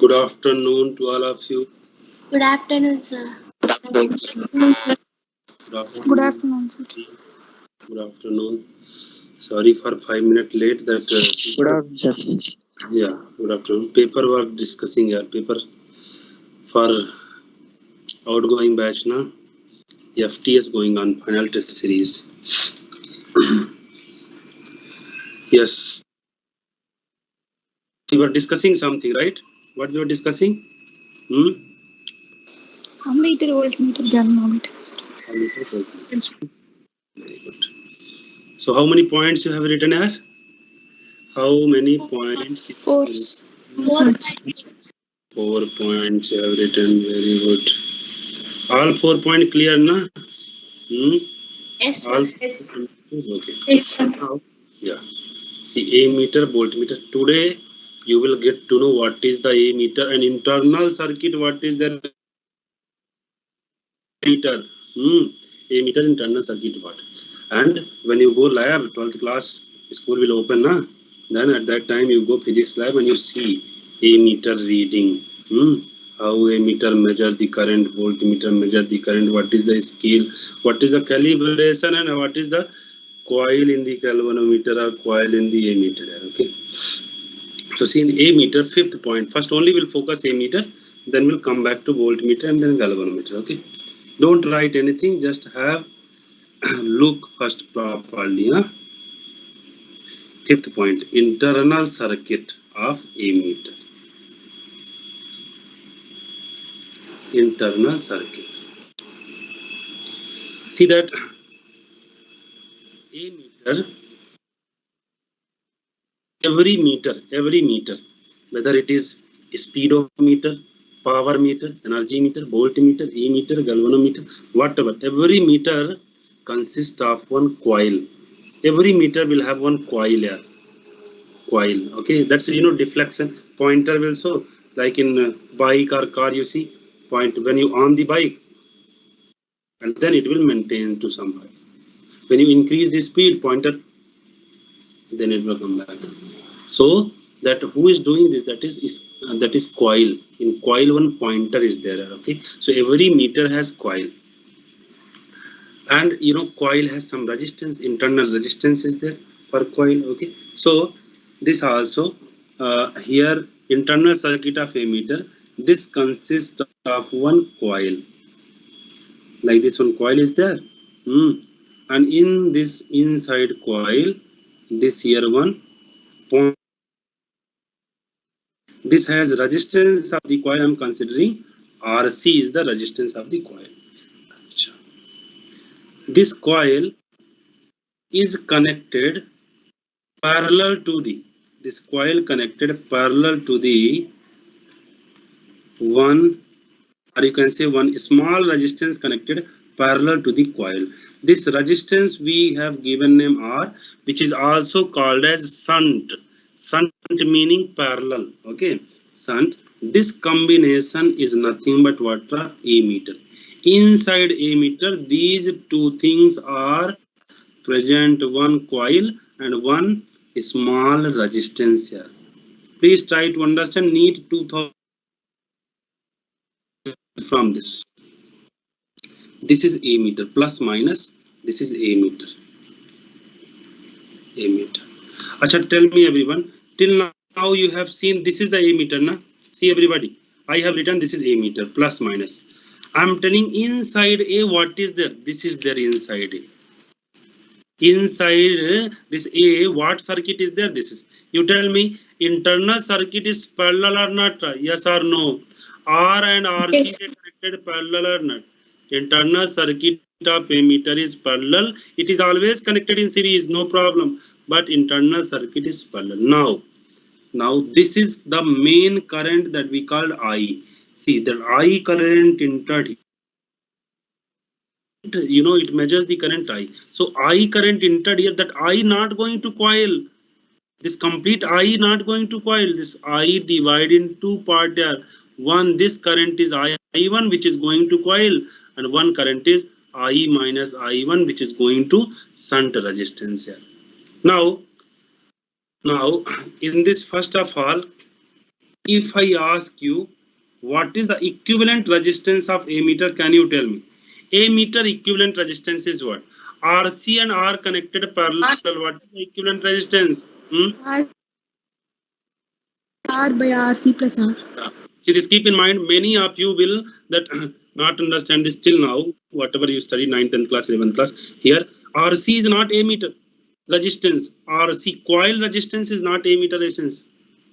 Good afternoon to all of you. Good afternoon, sir. Good Good afternoon. afternoon, sir. Good afternoon. Sorry for 5 minutes late. That Good afternoon. yeah. Good afternoon. Paper work discussing here. Paper for outgoing batch na. FTS going on final test series. Yes. We were discussing something, right? What we were discussing? Ammeter, voltmeter, galvanometer, sir. Very good. So how many points you have written here? How many points? Four. 4 points you have written. Very good. All 4 points clear, na? Yes, All sir. Yes. okay. Yes, sir. Now, yeah. See, ammeter, voltmeter. Today you will get to know what is the ammeter and internal circuit. What is the meter? Ammeter, internal circuit. What? And when you go lab, 12th class school will open, na? Then at that time you go physics lab and you see ammeter reading. How ammeter measure the current, voltmeter measure the current, what is the scale, what is the calibration, and what is the coil in the galvanometer or coil in the ammeter. Okay. So see in ammeter, 5th point. First only we'll focus ammeter, then we'll come back to voltmeter and then galvanometer. Okay. Don't write anything, just have look first properly. 5th point, internal circuit of ammeter. Internal circuit. See that ammeter, every meter, whether it is speedometer, power meter, energy meter, voltmeter, ammeter, galvanometer, whatever, every meter consists of one coil. Every meter will have one coil here. Coil, okay, that's deflection pointer will show, like in bike or car, you see point when you on the bike, and then it will maintain to some height. When you increase the speed, pointer, then it will come back. So that who is doing this, that is coil. In coil one pointer is there. Okay, so every meter has coil, and coil has some resistance, internal resistance is there for coil. Okay, so this also here internal circuit of ammeter, this consists of one coil, like this one coil is there. And in this inside coil, this here one point, this has resistance of the coil. I am considering RC is the resistance of the coil. This coil is connected parallel to the, this coil connected parallel to the one, or you can say one small resistance connected parallel to the coil. This resistance we have given name R, which is also called as shunt. Shunt meaning parallel. Okay, shunt. This combination is nothing but what? Ammeter. Inside ammeter, these two things are present, one coil and one small resistance here. Please try to understand. NEET 2000 from this. This is ammeter, plus minus. This is ammeter. Ammeter. Acha, tell me everyone. Till now you have seen this is the ammeter, na? See everybody. I have written this is ammeter, plus minus. I am telling inside A what is there. This is there inside A. Inside this A, what circuit is there? This is. You tell me internal circuit is parallel or not? Yes or no? R and RC Yes. connected parallel or not? Internal circuit of ammeter is parallel. It is always connected in series, no problem. But internal circuit is parallel. Now this is the main current that we called I. See the I current entered. It measures the current I. So I current entered here. That I not going to coil. This complete I not going to coil. This I divide in two part there. One, this current is I1 which is going to coil, and one current is I minus I1 which is going to shunt resistance here. Now in this, first of all, if I ask you what is the equivalent resistance of ammeter, can you tell me? Ammeter equivalent resistance is what? RC and R connected parallel. What is the equivalent resistance? R by RC plus R. See this, keep in mind, many of you will that not understand this till now, whatever you study 9th, 10th class, 11th class. Here, RC is not ammeter resistance. RC coil resistance is not ammeter resistance.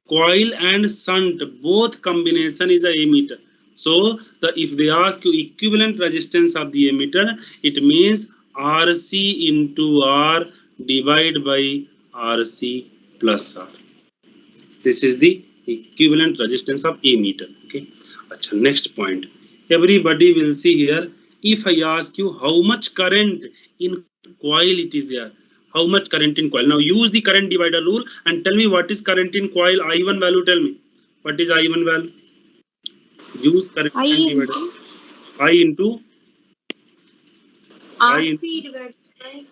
Coil and shunt both combination is a ammeter. So if they ask you equivalent resistance of the ammeter, it means RC into R divided by RC plus R. This is the equivalent resistance of ammeter. Okay. Achha, next point. Everybody will see here. If I ask you how much current in coil it is here, how much current in coil? Now use the current divider rule and tell me what is current in coil. I1 value. Tell me what is I1 value. Use current divider. I into RC divided by.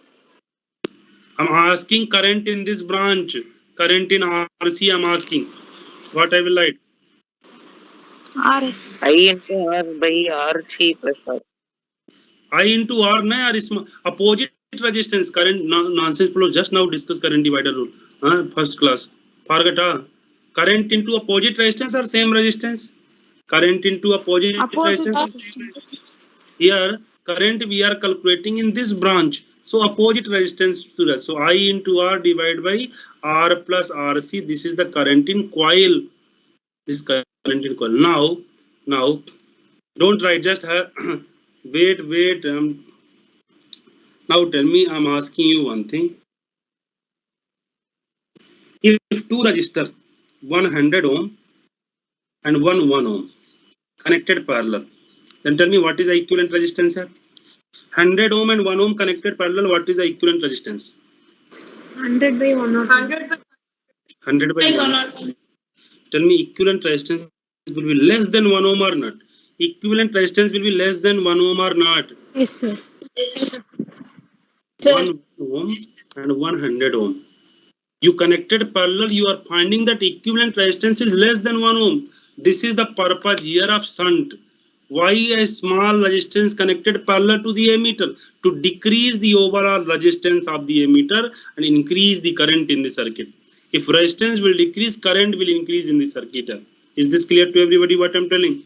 I'm asking current in this branch. Current in RC. I'm asking. What I will write? RS. I into R by RC plus R. I into R na or opposite resistance current nonsense flow. Just now discuss current divider rule. First class. Forget current into opposite resistance or same resistance? Current into opposite resistance. Here current we are calculating in this branch. So opposite resistance to that. So I into R divided by R plus RC. This is the current in coil. This current in coil. Now don't write, just wait. Now tell me, I'm asking you one thing. If two resistor, 100 ohm and 1 ohm connected parallel, then tell me what is the equivalent resistance here? 100 ohm and 1 ohm connected parallel, what is the equivalent resistance? 100 by 101. 100 by 101. Tell me equivalent resistance will be less than 1 ohm or not? Equivalent resistance will be less than 1 ohm or not? Yes, sir. 1 ohm and 100 ohm. You connected parallel, you are finding that equivalent resistance is less than 1 ohm. This is the purpose here of shunt. Why a small resistance connected parallel to the ammeter? To decrease the overall resistance of the ammeter and increase the current in the circuit. If resistance will decrease, current will increase in the circuit. Is this clear to everybody what I'm telling?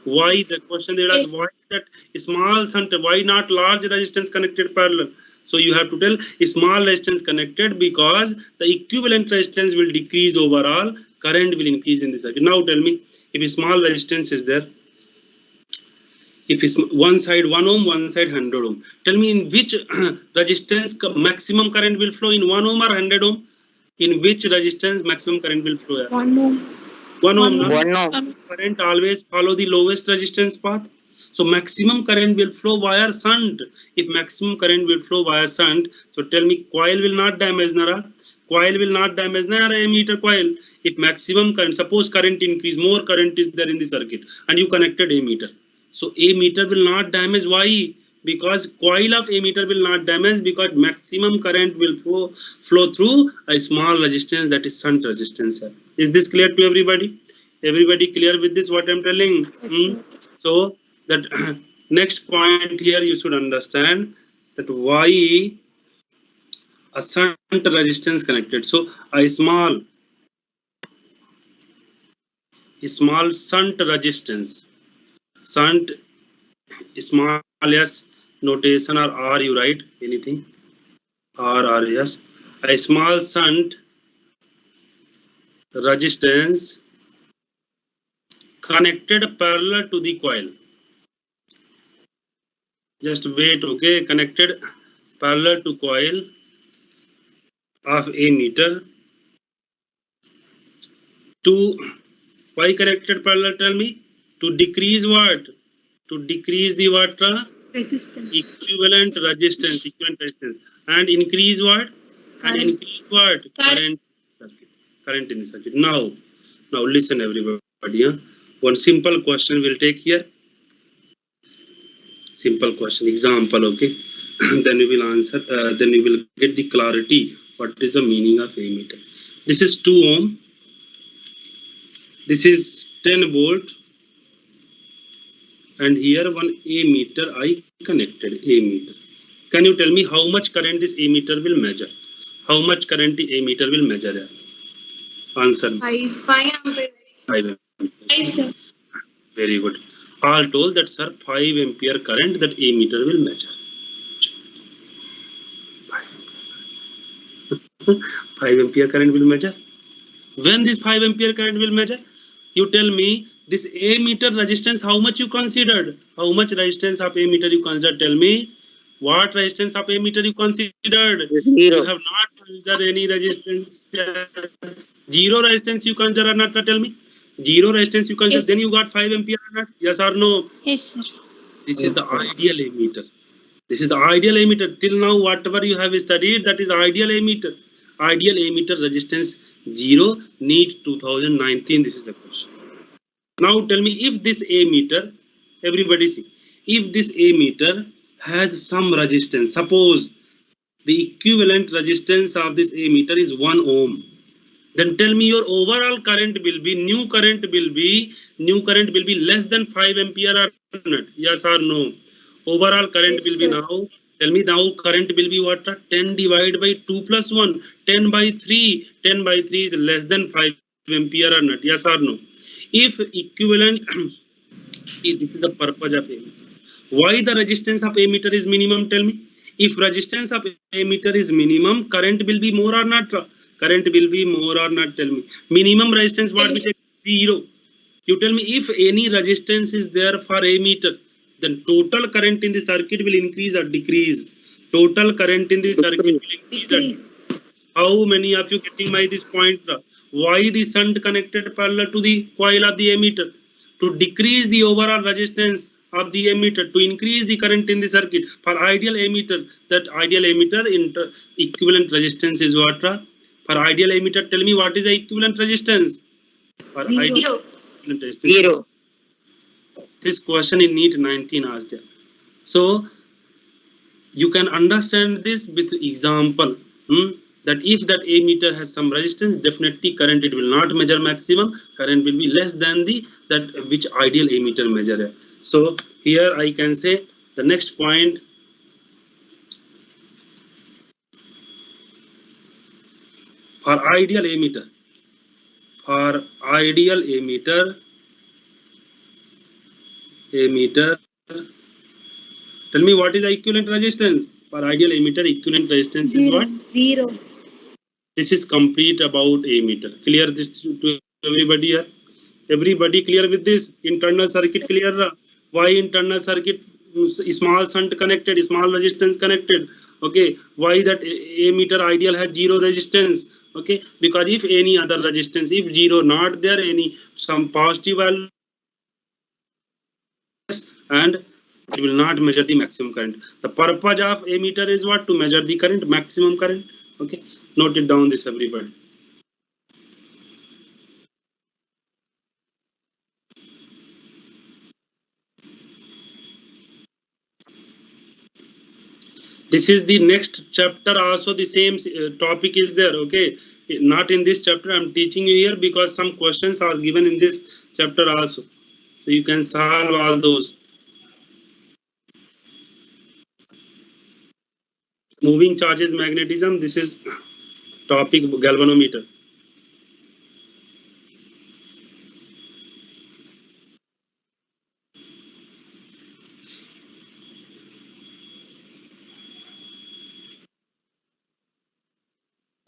Why the question they ask, why is that small shunt, why not large resistance connected parallel? So you have to tell small resistance connected because the equivalent resistance will decrease overall, current will increase in the circuit. Now tell me, if a small resistance is there, if it's one side 1 ohm, one side 100 ohm, tell me in which resistance maximum current will flow, in 1 ohm or 100 ohm? In which resistance maximum current will flow? 1 ohm. 1 ohm. 1 ohm. Current always follow the lowest resistance path. So maximum current will flow via shunt. If maximum current will flow via shunt, so tell me coil will not damage, Nara. Coil will not damage, Nara, ammeter coil. If maximum current, suppose current increase, more current is there in the circuit and you connected ammeter. So ammeter will not damage. Why? Because coil of ammeter will not damage because maximum current will flow through a small resistance, that is shunt resistance. Is this clear to everybody? Everybody clear with this what I'm telling? Yes, So that next point here you should understand that why a shunt resistance connected. So a small shunt resistance, shunt small s notation or R you write anything R yes, a small shunt resistance connected parallel to the coil. Just wait, okay, connected parallel to coil of ammeter. To why connected parallel, tell me? To decrease what? To decrease the what? Resistance. Equivalent resistance, and increase what? Current. And increase what? Current circuit. Current in the circuit. Now listen everybody. One simple question we'll take here. Simple question, example, okay? Then we will answer, then we will get the clarity. What is the meaning of ammeter? This is 2 ohm. This is 10 volt, and here one ammeter I connected, ammeter. Can you tell me how much current this ammeter will measure? How much current the ammeter will measure here? Answer me. 5 ampere. 5 ampere. 5, sir. Very good. All told that, sir, 5 ampere current that ammeter will measure. 5 ampere current will measure. When this 5 ampere current will measure, you tell me this ammeter resistance, how much you considered? How much resistance of ammeter you considered? Tell me what resistance of ammeter you considered? Zero. You have not considered any resistance. Zero resistance you consider or not? Tell me. Zero resistance you consider. Yes. Then you got 5 ampere or not? Yes or no? Yes, sir. This is the ideal ammeter. This is the ideal ammeter. Till now, whatever you have studied, that is ideal ammeter. Ideal ammeter resistance 0, need 2019. This is the question. Now tell me, if this ammeter, everybody see, if this ammeter has some resistance, suppose the equivalent resistance of this ammeter is 1 ohm, then tell me your overall current will be, new current will be less than 5 ampere or not? Yes or no? Overall current Yes, will be sir. now, tell me now current will be what? 10 divided by 2 plus 1, 10 by 3. 10 by 3 is less than 5 ampere or not? Yes or no? If equivalent, see, this is the purpose of ammeter. Why the resistance of ammeter is minimum? Tell me. If resistance of ammeter is minimum, current will be more or not? Current will be more or not? Tell me. Minimum resistance what we take? 0. You tell me, if any resistance is there for ammeter, then total current in the circuit will increase or decrease? Total current in the circuit will increase or Decrease. how many of you getting my this point? Why the shunt connected parallel to the coil of the ammeter? To decrease the overall resistance of the ammeter, to increase the current in the circuit. For ideal ammeter, that ideal ammeter equivalent resistance is what? For ideal ammeter, tell me what is the equivalent resistance? For Zero. ideal equivalent resistance. 0. This question in NEET 19 asked. So you can understand this with example. That if that ammeter has some resistance, definitely current it will not measure maximum, current will be less than the that which ideal ammeter measure. So here I can say the next point, for ideal ammeter, tell me what is the equivalent resistance? For ideal ammeter, equivalent resistance is what? 0. This is complete about ammeter. Clear this to everybody here? Everybody clear with this? Internal circuit clear? Why internal circuit? Small shunt connected, small resistance connected. Okay, why that ammeter ideal has 0 resistance? Okay, because if any other resistance, if 0 not there, any some positive value, and it will not measure the maximum current. The purpose of ammeter is what? To measure the current, maximum current. Okay, note it down this, everybody. This is the next chapter, also the same topic is there. Okay, not in this chapter, I'm teaching you here because some questions are given in this chapter also, so you can solve all those. Moving charges magnetism, this is topic galvanometer.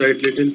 Right, little